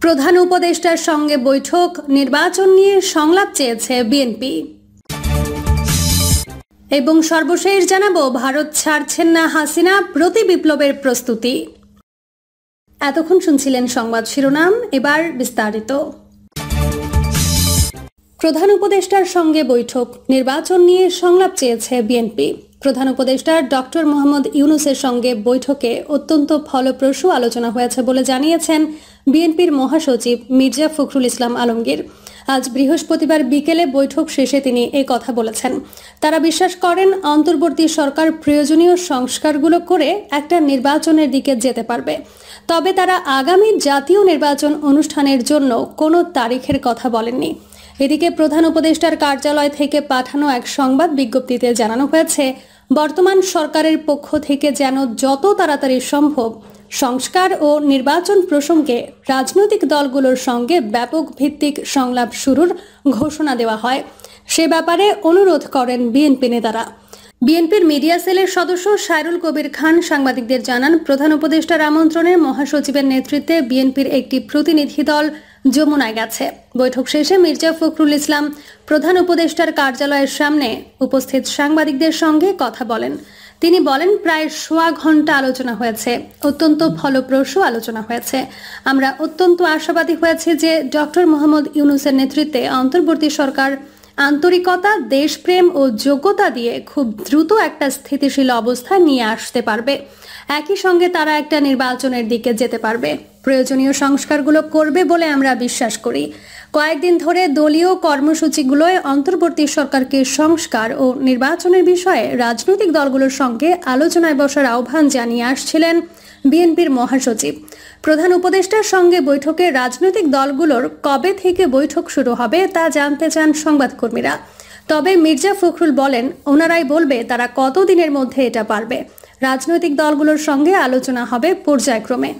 প্রধান উপদেষ্টার সঙ্গে বৈঠক, নির্বাচন নিয়ে সংলাপ চেয়েছে বিএনপি। এবং সর্বশেষ জানাবো, ভারত ছাড়ছেন না হাসিনা, প্রতি বিপ্লবের প্রস্তুতি। এতক্ষণ শুনছিলেন সংবাদ শিরোনাম, এবার বিস্তারিত। প্রধান উপদেষ্টার সঙ্গে বৈঠক, নির্বাচন নিয়ে সংলাপ চেয়েছে বিএনপি। প্রধান উপদেষ্টা ডক্টর মোহাম্মদ ইউনূসের সঙ্গে বৈঠকে অত্যন্ত ফলপ্রসূ আলোচনা হয়েছে বলে জানিয়েছেন বিএনপির মহাসচিব মির্জা ফখরুল ইসলাম আলমগীর। আজ বৃহস্পতিবার বিকেলে বৈঠক শেষে তিনি এই কথা বলেছেন। তারা বিশ্বাস করেন অন্তর্বর্তী সরকার প্রয়োজনীয় সংস্কারগুলো করে একটা নির্বাচনের দিকে যেতে পারবে। তবে তারা আগামী জাতীয় নির্বাচন অনুষ্ঠানের জন্য কোনো তারিখের কথা বলেননি। এদিকে প্রধান উপদেষ্টার কার্যালয় থেকে পাঠানো এক সংবাদ বিজ্ঞপ্তিতে জানানো হয়েছে, বর্তমান সরকারের পক্ষ থেকে যেন যত তাড়াতাড়ি সম্ভব সংস্কার ও নির্বাচন প্রসঙ্গে রাজনৈতিক দলগুলোর সঙ্গে ব্যাপক ভিত্তিক সংলাপ শুরুর ঘোষণা দেওয়া হয়, সে ব্যাপারে অনুরোধ করেন বিএনপি নেতারা। বিএনপির মিডিয়া সেলের সদস্য সাইরুল কবির খান সাংবাদিকদের জানান, প্রধান উপদেষ্টার আমন্ত্রণে মহাসচিবের নেতৃত্বে বিএনপির একটি প্রতিনিধি দল যমুনায় গেছে। বৈঠক শেষে মির্জা ফখরুল ইসলাম প্রধান উপদেষ্টার কার্যালয়ের সামনে উপস্থিত সাংবাদিকদের সঙ্গে কথা বলেন। তিনি বলেন, প্রায় সোয়া ঘন্টা আলোচনা হয়েছে, অত্যন্ত ফলপ্রসূ আলোচনা হয়েছে। আমরা অত্যন্ত আশাবাদী হয়েছি যে ডক্টর মোহাম্মদ ইউনূসের নেতৃত্বে অন্তর্বর্তী সরকার আন্তরিকতা, দেশপ্রেম ও যোগ্যতা দিয়ে খুব দ্রুত একটা স্থিতিশীল অবস্থা নিয়ে আসতে পারবে। একই সঙ্গে তারা একটা নির্বাচনের দিকে যেতে পারবে, প্রয়োজনীয় সংস্কারগুলো করবে বলে আমরা বিশ্বাস করি। কয়েকদিন ধরে দলীয় কর্মসূচিগুলোয় অন্তর্বর্তী সরকারকে সংস্কার ও নির্বাচনের বিষয়ে রাজনৈতিক দলগুলোর সঙ্গে আলোচনায় বসার আহ্বান জানিয়ে আসছিলেন বিএনপির মহাসচিব। প্রধান উপদেষ্টার সঙ্গে বৈঠকে রাজনৈতিক দলগুলোর কবে থেকে বৈঠক শুরু হবে তা জানতে চান সংবাদকর্মীরা। তবে মির্জা ফখরুল বলেন, ওনারাই বলবে তারা কতদিনের মধ্যে এটা পারবে। রাজনৈতিক দলগুলোর সঙ্গে আলোচনা হবে পর্যায়ক্রমে।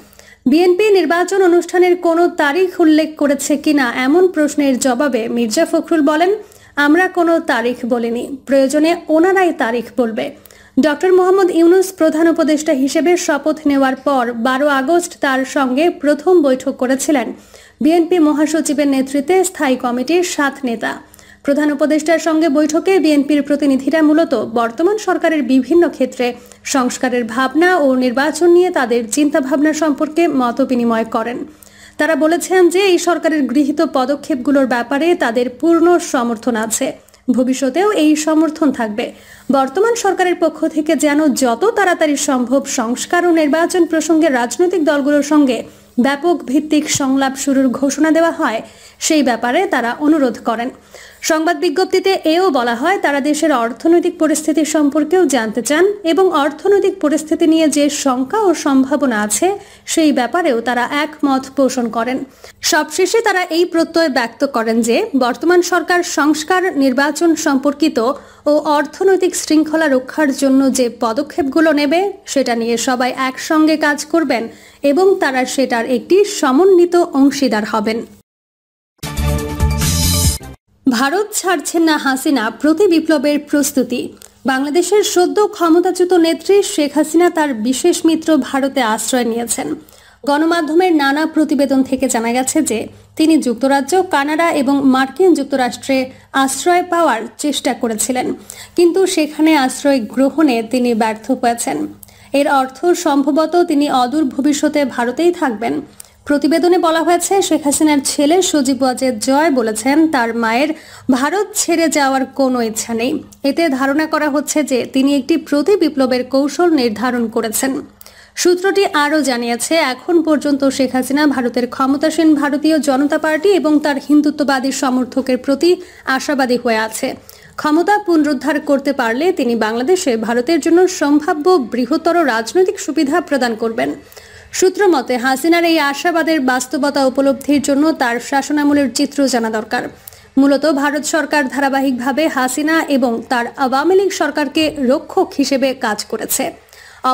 বিএনপি নির্বাচন অনুষ্ঠানের কোনো তারিখ উল্লেখ করেছে কিনা এমন প্রশ্নের জবাবে মির্জা ফখরুল বলেন, আমরা কোনো তারিখ বলিনি, প্রয়োজনে ওনারাই তারিখ বলবে। ডক্টর মোহাম্মদ ইউনূস প্রধান উপদেষ্টা হিসেবে শপথ নেওয়ার পর 12 আগস্ট তার সঙ্গে প্রথম বৈঠক করেছিলেন বিএনপি মহাসচিবের নেতৃত্বে স্থায়ী কমিটির 7 নেতা। প্রধান উপদেষ্টার সঙ্গে বৈঠকে বিএনপির প্রতিনিধিরা মূলত বর্তমান সরকারের বিভিন্ন ক্ষেত্রে সংস্কারের ভাবনা ও নির্বাচন নিয়ে তাদের চিন্তাভাবনা সম্পর্কে মত বিনিময় করেন। তারা বলেছেন যে এই সরকারের গৃহীত পদক্ষেপগুলোর ব্যাপারে তাদের পূর্ণ সমর্থন আছে, ভবিষ্যতেও এই সমর্থন থাকবে। বর্তমান সরকারের পক্ষ থেকে যেন যত তাড়াতাড়ি সম্ভব সংস্কার ও নির্বাচন প্রসঙ্গে রাজনৈতিক দলগুলোর সঙ্গে ব্যাপক ভিত্তিক সংলাপ শুরুর ঘোষণা দেওয়া হয়, সেই ব্যাপারে তারা অনুরোধ করেন। সংবাদ বিজ্ঞপ্তিতে এও বলা হয়, তারা দেশের অর্থনৈতিক পরিস্থিতি সম্পর্কেও জানতে চান এবং অর্থনৈতিক পরিস্থিতি নিয়ে যে শঙ্কা ও সম্ভাবনা আছে সেই ব্যাপারেও তারা একমত পোষণ করেন। সবশেষে তারা এই প্রত্যয় ব্যক্ত করেন যে বর্তমান সরকার সংস্কার, নির্বাচন সম্পর্কিত ও অর্থনৈতিক শৃঙ্খলা রক্ষার জন্য যে পদক্ষেপগুলো নেবে সেটা নিয়ে সবাই একসঙ্গে কাজ করবেন এবং তারা সেটার একটি সমন্বিত অংশীদার হবেন। ভারত ছাড়ছেন না হাসিনা, প্রতি বিপ্লবের প্রস্তুতি। বাংলাদেশের সদ্য ক্ষমতাচ্যুত নেত্রী শেখ হাসিনা তার বিশেষ মিত্র ভারতে আশ্রয় নিয়েছেন। গণমাধ্যমের নানা প্রতিবেদন থেকে জানা গেছে যে তিনি যুক্তরাজ্য, কানাডা এবং মার্কিন যুক্তরাষ্ট্রে আশ্রয় পাওয়ার চেষ্টা করেছিলেন, কিন্তু সেখানে আশ্রয় গ্রহণে তিনি ব্যর্থ হয়েছেন। এর অর্থ সম্ভবত তিনি অদূর ভবিষ্যতে ভারতেই থাকবেন। প্রতিবেদনে বলা হয়েছে, শেখ হাসিনার ছেলে সজীব ওয়াজেদ জয় বলেছেন তার মায়ের ভারত ছেড়ে যাওয়ার কোনো ইচ্ছা নেই। এতে ধারণা করা হচ্ছে যে তিনি একটি প্রতি বিপ্লবের কৌশল নির্ধারণ করেছেন। সূত্রটি আরও জানিয়েছে, এখন পর্যন্ত শেখ হাসিনা ভারতের ক্ষমতাসীন ভারতীয় জনতা পার্টি এবং তার হিন্দুত্ববাদী সমর্থকের প্রতি আশাবাদী হয়ে আছে। ক্ষমতা পুনরুদ্ধার করতে পারলে তিনি বাংলাদেশে ভারতের জন্য সম্ভাব্য বৃহত্তর রাজনৈতিক সুবিধা প্রদান করবেন। সূত্র মতে, হাসিনার এই আশাবাদের বাস্তবতা উপলব্ধির জন্য তার শাসনামলের চিত্র জানা দরকার। মূলত ভারত সরকার ধারাবাহিকভাবে হাসিনা এবং তার আওয়ামী লীগ সরকারকে রক্ষক হিসেবে কাজ করেছে।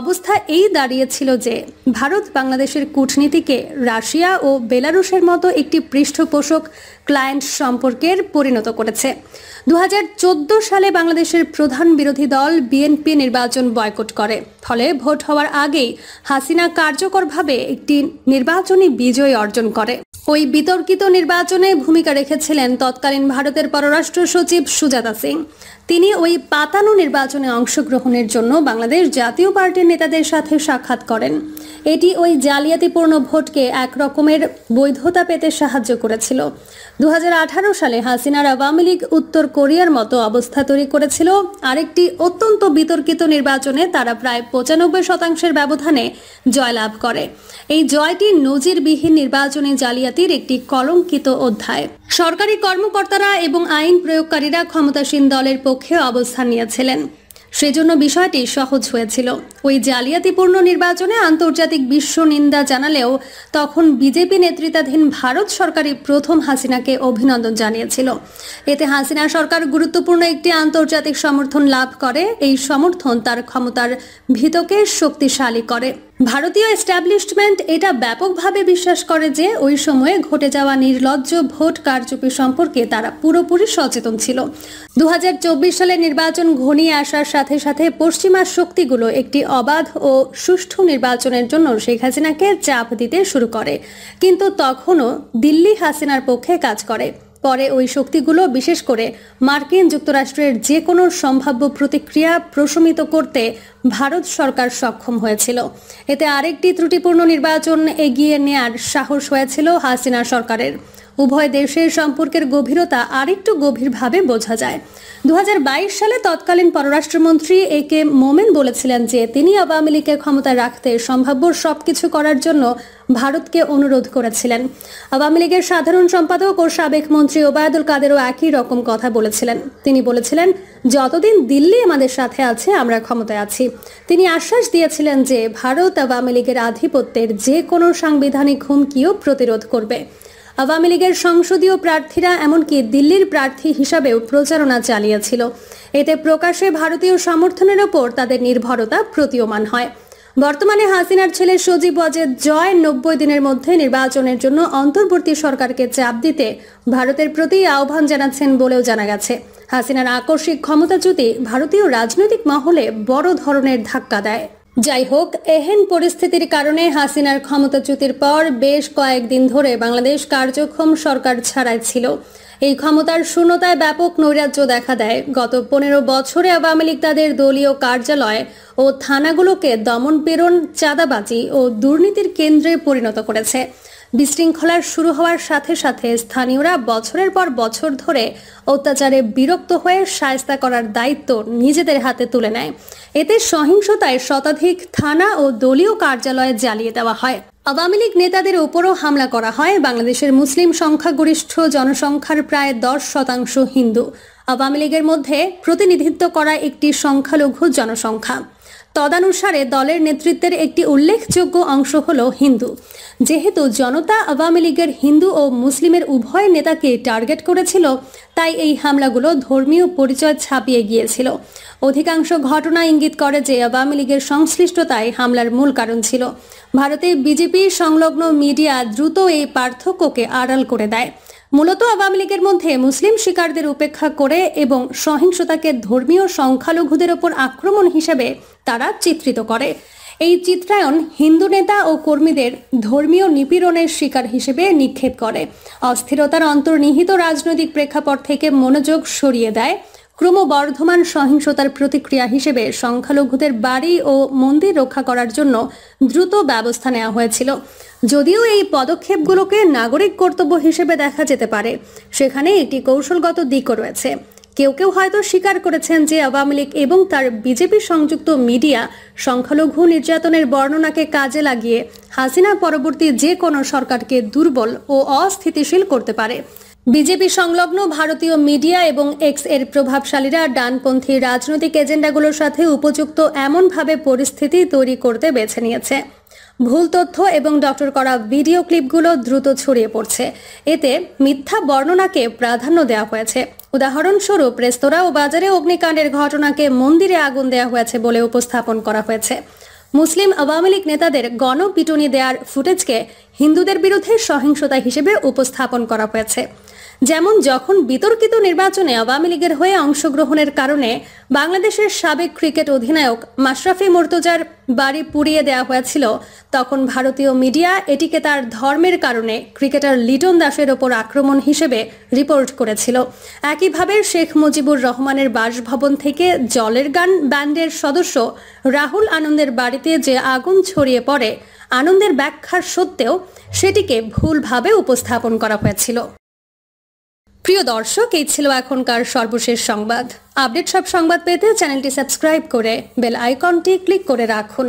অবস্থা এই দাঁড়িয়েছিল যে ভারত বাংলাদেশের কূটনীতিকে রাশিয়া ও বেলারুশের মতো একটি পৃষ্ঠপোষক ক্লায়েন্ট সম্পর্কের পরিণত করেছে। 2014 সালে বাংলাদেশের প্রধান বিরোধী দল বিএনপি নির্বাচন বয়কট করে, ফলে ভোট হওয়ার আগেই হাসিনা কার্যকরভাবে একটি নির্বাচনী বিজয় অর্জন করে। ওই বিতর্কিত নির্বাচনে ভূমিকা রেখেছিলেন তৎকালীন ভারতের পররাষ্ট্র সচিব সুজাতা সিং। তিনি ওই পাতানো নির্বাচনে অংশগ্রহণের জন্য বাংলাদেশ জাতীয় পার্টির নেতাদের সাথে সাক্ষাৎ করেন। এটি ওই জালিয়াতিপূর্ণ ভোটকে এক রকমের বৈধতা পেতে সাহায্য করেছিল। 2018 সালে হাসিনার আওয়ামী লীগ উত্তর কোরিয়ার মতো অবস্থা তৈরি করেছিল। আরেকটি অত্যন্ত বিতর্কিত নির্বাচনে তারা প্রায় 95% ব্যবধানে জয়লাভ করে। এই জয়টি নজিরবিহীন নির্বাচনী জালিয়াতির একটি কলঙ্কিত অধ্যায়। সরকারি কর্মকর্তারা এবং আইন প্রয়োগকারীরা ক্ষমতাসীন দলের পক্ষে অবস্থান নিয়েছিলেন, সেজন্য বিষয়টি সহজ হয়েছিল। ওই জালিয়াতিপূর্ণ নির্বাচনে আন্তর্জাতিক বিশ্ব নিন্দা জানালেও তখন বিজেপি নেতৃত্বাধীন ভারত সরকারই প্রথম হাসিনাকে অভিনন্দন জানিয়েছিল। এতে হাসিনা সরকার গুরুত্বপূর্ণ একটি আন্তর্জাতিক সমর্থন লাভ করে। এই সমর্থন তার ক্ষমতার ভিতকে শক্তিশালী করে। ভারতীয় এস্টাবলিশমেন্ট এটা ব্যাপকভাবে বিশ্বাস করে যে ওই সময়ে ঘটে যাওয়া নির্লজ্জ ভোট কারচুপি সম্পর্কে তারা পুরোপুরি সচেতন ছিল। 2024 সালে নির্বাচন ঘনিয়ে আসার সাথে সাথে পশ্চিমা শক্তিগুলো একটি অবাধ ও সুষ্ঠু নির্বাচনের জন্য শেখ হাসিনাকে চাপ দিতে শুরু করে, কিন্তু তখনও দিল্লি হাসিনার পক্ষে কাজ করে। পরে ওই শক্তিগুলো বিশেষ করে মার্কিন যুক্তরাষ্ট্রের যে কোনো সম্ভাব্য প্রতিক্রিয়া প্রশমিত করতে ভারত সরকার সক্ষম হয়েছিল। এতে আরেকটি ত্রুটিপূর্ণ নির্বাচন এগিয়ে নেয়ার সাহস হয়েছিল হাসিনা সরকারের। উভয় দেশের সম্পর্কের গভীরতা আরেকটু গভীরভাবে বোঝা যায়। 2022 সালে তৎকালীন পররাষ্ট্রমন্ত্রী এ.কে. মোমেন বলেছিলেন যে তিনি আওয়ামী লীগকে ক্ষমতায় রাখতে সম্ভাব্য সবকিছু করার জন্য ভারতকে অনুরোধ করেছিলেন। আওয়ামী লীগের সাধারণ সম্পাদক ও সাবেক মন্ত্রী ওবায়দুল কাদেরও একই রকম কথা বলেছিলেন। তিনি বলেছিলেন, যতদিন দিল্লি আমাদের সাথে আছে আমরা ক্ষমতায় আছি। তিনি আশ্বাস দিয়েছিলেন যে ভারত আওয়ামী লীগের আধিপত্যের যে কোনো সাংবিধানিক হুমকিও প্রতিরোধ করবে। আওয়ামী লীগের সংসদীয় প্রার্থীরা এমনকি দিল্লির প্রার্থী হিসাবেও প্রচারণা চালিয়েছিল। এতে প্রকাশ্যে ভারতীয় সমর্থনের ওপর তাদের নির্ভরতা প্রতীয়মান হয়। বর্তমানে হাসিনার ছেলে সজীব ওয়াজেদ জয় 90 দিনের মধ্যে নির্বাচনের জন্য অন্তর্বর্তী সরকারকে চাপ দিতে ভারতের প্রতি আহ্বান জানাচ্ছেন বলেও জানা গেছে। হাসিনার আকস্মিক ক্ষমতাচ্যুতি ভারতীয় রাজনৈতিক মহলে বড় ধরনের ধাক্কা দেয়। যাই হোক, এহেন পরিস্থিতির কারণে হাসিনার ক্ষমতাচ্যুতির পর বেশ কয়েকদিন ধরে বাংলাদেশ কার্যক্ষম সরকার ছাড়াই ছিল। এই ক্ষমতার শূন্যতায় ব্যাপক নৈরাজ্য দেখা দেয়। গত 15 বছরে আওয়ামী লীগ তাদের দলীয় কার্যালয় ও থানাগুলোকে দমন-পীড়ন, চাঁদাবাজি ও দুর্নীতির কেন্দ্রে পরিণত করেছে। বিশৃঙ্খলার শুরু হওয়ার সাথে সাথে স্থানীয়রা বছরের পর বছর ধরে অত্যাচারে বিরক্ত হয়ে শায়েস্তা করার দায়িত্ব নিজেদের হাতে তুলে নেয়। এতে সহিংসতায় শতাধিক থানা ও দলীয় কার্যালয়ে জ্বালিয়ে দেওয়া হয়। আওয়ামী লীগ নেতাদের উপরও হামলা করা হয়। বাংলাদেশের মুসলিম সংখ্যাগরিষ্ঠ জনসংখ্যার প্রায় 10% হিন্দু। আওয়ামী লীগের মধ্যে প্রতিনিধিত্ব করা একটি সংখ্যালঘু জনসংখ্যা। তদানুসারে দলের নেতৃত্বের একটি উল্লেখযোগ্য অংশ হল হিন্দু। যেহেতু জনতা আওয়ামী লীগের হিন্দু ও মুসলিমের উভয় নেতাকে টার্গেট করেছিল, তাই এই হামলাগুলো ধর্মীয় পরিচয় ছাপিয়ে গিয়েছিল। অধিকাংশ ঘটনা ইঙ্গিত করে যে আওয়ামী লীগের সংশ্লিষ্টতাই হামলার মূল কারণ ছিল। ভারতে বিজেপি সংলগ্ন মিডিয়া দ্রুত এই পার্থক্যকে আড়াল করে দেয়। মূলত আওয়ামী লীগের মধ্যে মুসলিম শিকারদের উপেক্ষা করে এবং সহিংসতাকে ধর্মীয় সংখ্যালঘুদের ওপর আক্রমণ হিসেবে তারা চিত্রিত করে। এই চিত্রায়ন হিন্দু নেতা ও কর্মীদের ধর্মীয় নিপীড়নের শিকার হিসেবে নিক্ষেপ করে। অস্থিরতার অন্তর্নিহিত রাজনৈতিক প্রেক্ষাপট থেকে মনোযোগ সরিয়ে দেয়। ক্রমবর্ধমান সহিংসতার প্রতিক্রিয়া হিসেবে সংখ্যালঘুদের বাড়ি ও মন্দির রক্ষা করার জন্য দ্রুত ব্যবস্থা নেওয়া হয়েছিল। যদিও এই পদক্ষেপগুলোকে নাগরিক কর্তব্য হিসেবে দেখা যেতে পারে, সেখানে একটি কৌশলগত দিকও রয়েছে। কেউ কেউ হয়তো স্বীকার করেছেন যে আওয়ামী লীগ এবং তার বিজেপি সংযুক্ত মিডিয়া সংখ্যালঘু নির্যাতনের বর্ণনাকে কাজে লাগিয়ে হাসিনা পরবর্তী যে কোনো সরকারকে দুর্বল ও অস্থিতিশীল করতে পারে। বিজেপি সংলগ্ন ভারতীয় মিডিয়া এবং এক্স এর প্রভাবশালীরা ডানপন্থী রাজনৈতিক এজেন্ডাগুলোর সাথে উপযুক্ত এমনভাবে পরিস্থিতি তৈরি করতে বেছে নিয়েছে। ভুল তথ্য এবং ডক্টর করা ভিডিও ক্লিপগুলো দ্রুত ছড়িয়ে পড়ছে। এতে মিথ্যা বর্ণনাকে প্রাধান্য দেওয়া হয়েছে। উদাহরণস্বরূপ, রেস্তোরাঁ ও বাজারে অগ্নিকাণ্ডের ঘটনাকে মন্দিরে আগুন দেওয়া হয়েছে বলে উপস্থাপন করা হয়েছে। মুসলিম আওয়ামী লীগ নেতাদের গণপিটুনি দেওয়ার ফুটেজকে হিন্দুদের বিরুদ্ধে সহিংসতা হিসেবে উপস্থাপন করা হয়েছে। যেমন যখন বিতর্কিত নির্বাচনে আওয়ামী লীগের হয়ে অংশগ্রহণের কারণে বাংলাদেশের সাবেক ক্রিকেট অধিনায়ক মাশরাফি মুর্তজার বাড়ি পুড়িয়ে দেওয়া হয়েছিল, তখন ভারতীয় মিডিয়া এটিকে তার ধর্মের কারণে ক্রিকেটার লিটন দাসের ওপর আক্রমণ হিসেবে রিপোর্ট করেছিল। একইভাবে শেখ মুজিবুর রহমানের বাসভবন থেকে জলের গান ব্যান্ডের সদস্য রাহুল আনন্দের বাড়িতে যে আগুন ছড়িয়ে পড়ে, আনন্দের ব্যাখ্যার সত্ত্বেও সেটিকে ভুলভাবে উপস্থাপন করা হয়েছিল। প্রিয় দর্শক, এই ছিল এখনকার সর্বশেষ সংবাদ। আপডেট সব সংবাদ পেতে চ্যানেলটি সাবস্ক্রাইব করে বেল আইকনটি ক্লিক করে রাখুন।